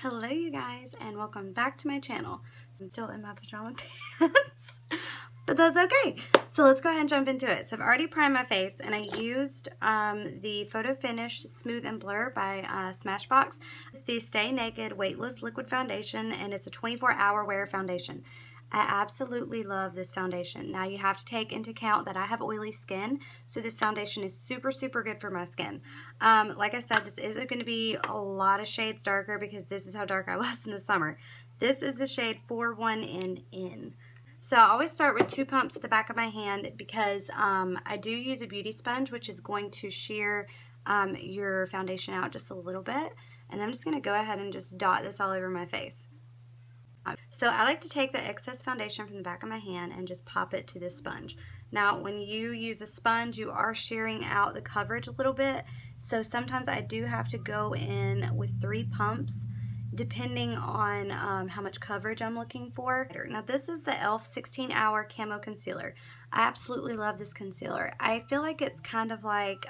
Hello you guys, and welcome back to my channel. I'm still in my pajama pants, but that's okay. So let's go ahead and jump into it. So I've already primed my face, and I used the Photo Finish Smooth and Blur by Smashbox. It's the Stay Naked Weightless Liquid Foundation, and it's a 24-hour wear foundation. I absolutely love this foundation. Now you have to take into account that I have oily skin, so this foundation is super good for my skin. Like I said, this isn't going to be a lot of shades darker because this is how dark I was in the summer. This is the shade 41NN. So I always start with 2 pumps at the back of my hand because I do use a beauty sponge, which is going to sheer your foundation out just a little bit. And I'm just going to go ahead and just dot this all over my face. So I like to take the excess foundation from the back of my hand and just pop it to this sponge. Now when you use a sponge, you are shearing out the coverage a little bit, so sometimes I do have to go in with 3 pumps depending on how much coverage I'm looking for. Now this is the e.l.f. 16-Hour Camo Concealer. I absolutely love this concealer. I feel like it's kind of like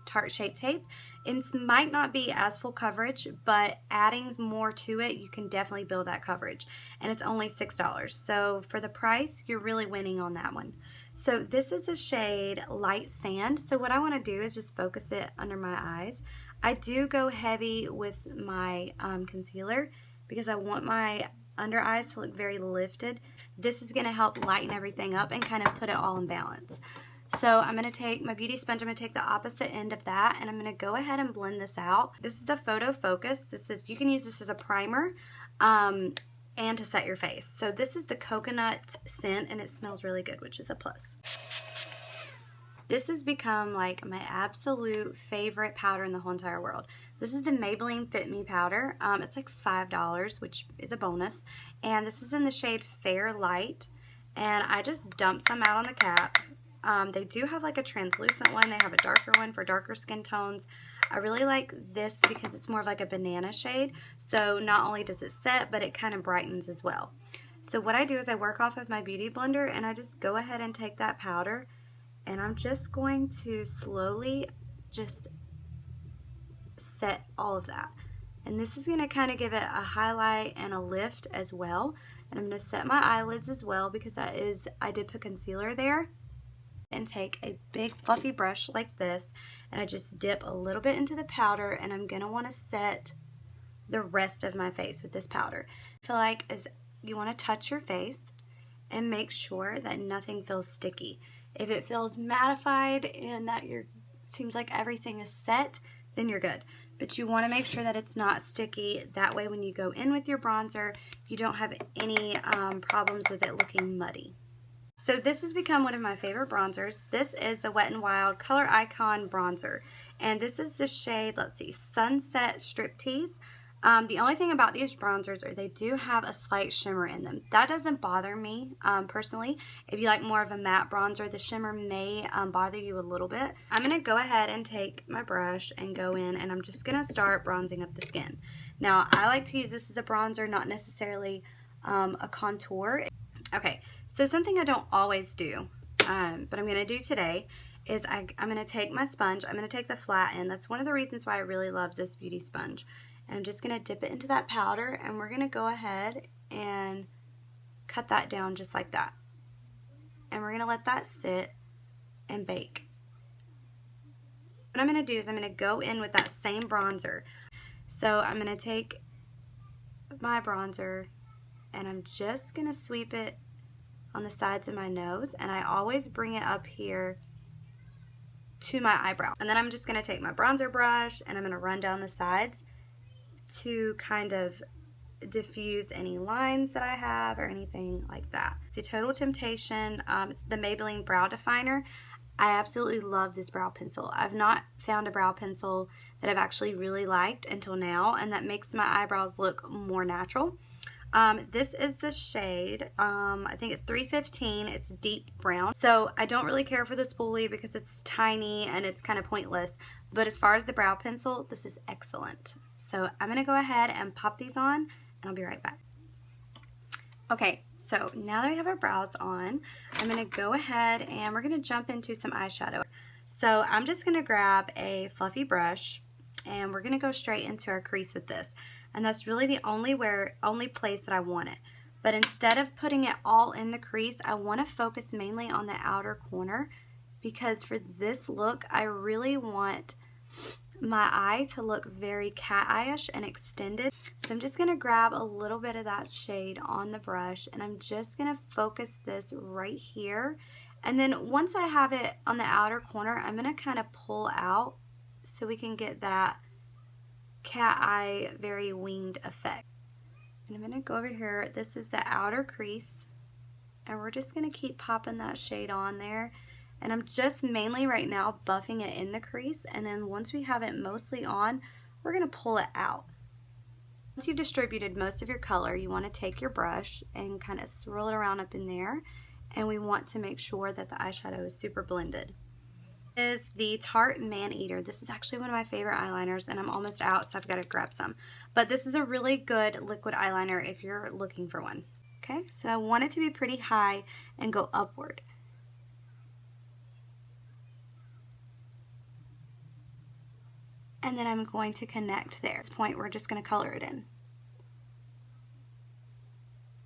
Tarte Shape Tape. It might not be as full coverage, but adding more to it, you can definitely build that coverage. And it's only $6. So for the price, you're really winning on that one. So this is the shade Light Sand. So what I want to do is just focus it under my eyes. I do go heavy with my concealer because I want my under eyes to look very lifted. This is going to help lighten everything up and kind of put it all in balance. So I'm going to take my beauty sponge, I'm going to take the opposite end of that, and I'm going to go ahead and blend this out. This is the Photo Focus. You can use this as a primer and to set your face. So this is the coconut scent, and it smells really good, which is a plus. This has become like my absolute favorite powder in the whole entire world. This is the Maybelline Fit Me powder. It's like $5, which is a bonus. And this is in the shade Fair Light. And I just dump some out on the cap. They do have like a translucent one. They have a darker one for darker skin tones. I really like this because it's more of like a banana shade. So not only does it set, but it kind of brightens as well. So what I do is I work off of my beauty blender and I just go ahead and take that powder. And I'm just going to slowly just set all of that. And this is going to kind of give it a highlight and a lift as well. And I'm going to set my eyelids as well because I did put concealer there. And take a big fluffy brush like this and I just dip a little bit into the powder, and I'm going to want to set the rest of my face with this powder. I feel like as you want to touch your face and make sure that nothing feels sticky. If it feels mattified and that seems like everything is set, then you're good. But you want to make sure that it's not sticky. That way when you go in with your bronzer, you don't have any problems with it looking muddy. So this has become one of my favorite bronzers. This is the Wet n Wild Color Icon Bronzer. And this is the shade, let's see, Sunset Striptease. The only thing about these bronzers are they do have a slight shimmer in them. That doesn't bother me personally. If you like more of a matte bronzer, the shimmer may bother you a little bit. I'm going to go ahead and take my brush and go in, and I'm just going to start bronzing up the skin. Now, I like to use this as a bronzer, not necessarily a contour. Okay, so something I don't always do, but I'm going to do today, is I'm going to take my sponge. I'm going to take the flat end. That's one of the reasons why I really love this beauty sponge. And I'm just going to dip it into that powder, and we're going to go ahead and cut that down just like that. And we're going to let that sit and bake. What I'm going to do is I'm going to go in with that same bronzer. So I'm going to take my bronzer, and I'm just going to sweep it on the sides of my nose, and I always bring it up here to my eyebrow. And then I'm just going to take my bronzer brush, and I'm going to run down the sides to kind of diffuse any lines that I have or anything like that. It's the Total Temptation. It's the Maybelline Brow Definer. I absolutely love this brow pencil. I've not found a brow pencil that I've actually really liked until now, and that makes my eyebrows look more natural. This is the shade, I think it's 315, it's deep brown. So I don't really care for the spoolie because it's tiny and it's kind of pointless. But as far as the brow pencil, this is excellent. So I'm going to go ahead and pop these on, and I'll be right back. Okay, so now that we have our brows on, I'm going to go ahead and we're going to jump into some eyeshadow. So I'm just going to grab a fluffy brush, and we're gonna go straight into our crease with this. And that's really the only place that I want it. But instead of putting it all in the crease, I want to focus mainly on the outer corner, because for this look, I really want my eye to look very cat eye-ish and extended. So I'm just going to grab a little bit of that shade on the brush, and I'm just going to focus this right here. And then once I have it on the outer corner, I'm going to kind of pull out so we can get that cat eye, very winged effect. And I'm going to go over here. This is the outer crease, and we're just going to keep popping that shade on there. And I'm just mainly right now buffing it in the crease, and then once we have it mostly on, we're going to pull it out. Once you've distributed most of your color, you want to take your brush and kind of swirl it around up in there, and we want to make sure that the eyeshadow is super blended. Is the Tarte Maneater. This is actually one of my favorite eyeliners, and I'm almost out, so I've got to grab some. But this is a really good liquid eyeliner if you're looking for one. Okay, so I want it to be pretty high and go upward. And then I'm going to connect there. At this point, we're just going to color it in.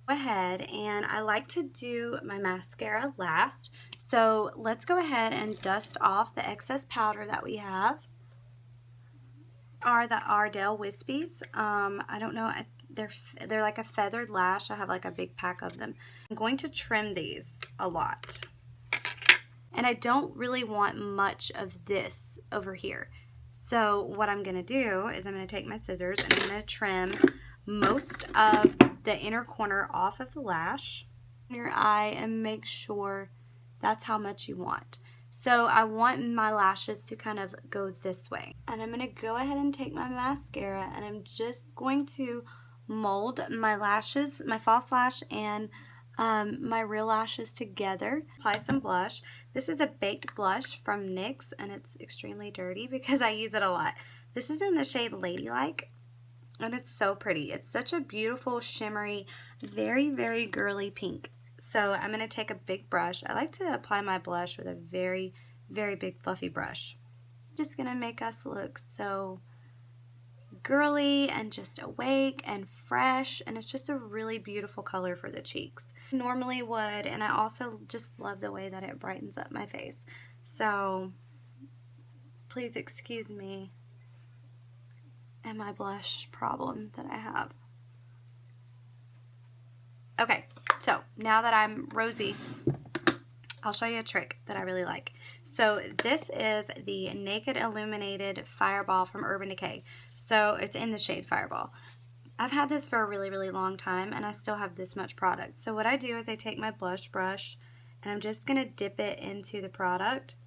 Go ahead, and I like to do my mascara last. So let's go ahead and dust off the excess powder that we have. Are the Ardell Wispies. I don't know, they're like a feathered lash. I have like a big pack of them. I'm going to trim these a lot. And I don't really want much of this over here. So what I'm going to do is I'm going to take my scissors and I'm going to trim most of the inner corner off of the lash in your eye and make sure that's how much you want. So I want my lashes to kind of go this way. And I'm going to go ahead and take my mascara, and I'm just going to mold my lashes, my false lash and my real lashes together. Apply some blush. This is a baked blush from NYX, and it's extremely dirty because I use it a lot. This is in the shade Ladylike, and it's so pretty. It's such a beautiful, shimmery, very, very girly pink. So I'm going to take a big brush. I like to apply my blush with a very, very big fluffy brush. Just going to make us look so girly and just awake and fresh, and it's just a really beautiful color for the cheeks. Normally would, and I also just love the way that it brightens up my face. So please excuse me and my blush problem that I have. Okay, so now that I'm rosy, I'll show you a trick that I really like. So this is the Naked Illuminated Fireball from Urban Decay. So it's in the shade Fireball. I've had this for a really, really long time, and I still have this much product. So what I do is I take my blush brush, and I'm just going to dip it into the product.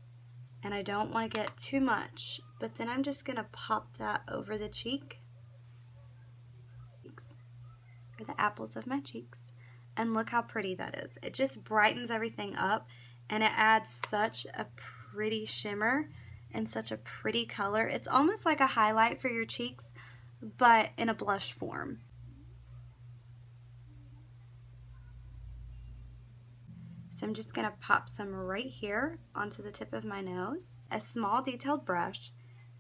And I don't want to get too much, but then I'm just going to pop that over the cheek, or the apples of my cheeks. And look how pretty that is. It just brightens everything up, and it adds such a pretty shimmer and such a pretty color. It's almost like a highlight for your cheeks, but in a blush form. So I'm just going to pop some right here onto the tip of my nose. A small detailed brush,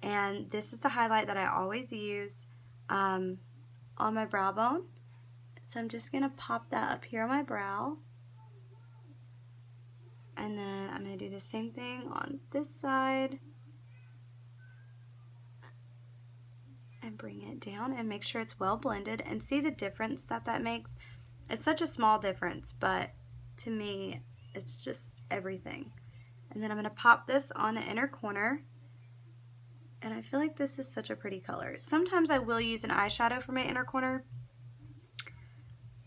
and this is the highlight that I always use on my brow bone. So I'm just going to pop that up here on my brow. And then I'm going to do the same thing on this side. And bring it down and make sure it's well blended, and see the difference that that makes. It's such a small difference, but to me it's just everything. And then I'm going to pop this on the inner corner, and I feel like this is such a pretty color. Sometimes I will use an eyeshadow for my inner corner,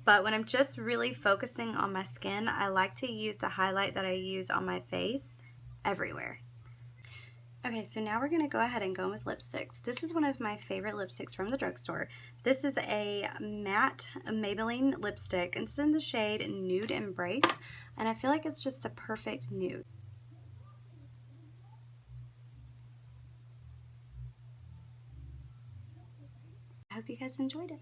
but when I'm just really focusing on my skin, I like to use the highlight that I use on my face everywhere. Okay, so now we're going to go ahead and go in with lipsticks. This is one of my favorite lipsticks from the drugstore. This is a matte Maybelline lipstick. It's in the shade Nude Embrace, and I feel like it's just the perfect nude. I hope you guys enjoyed it.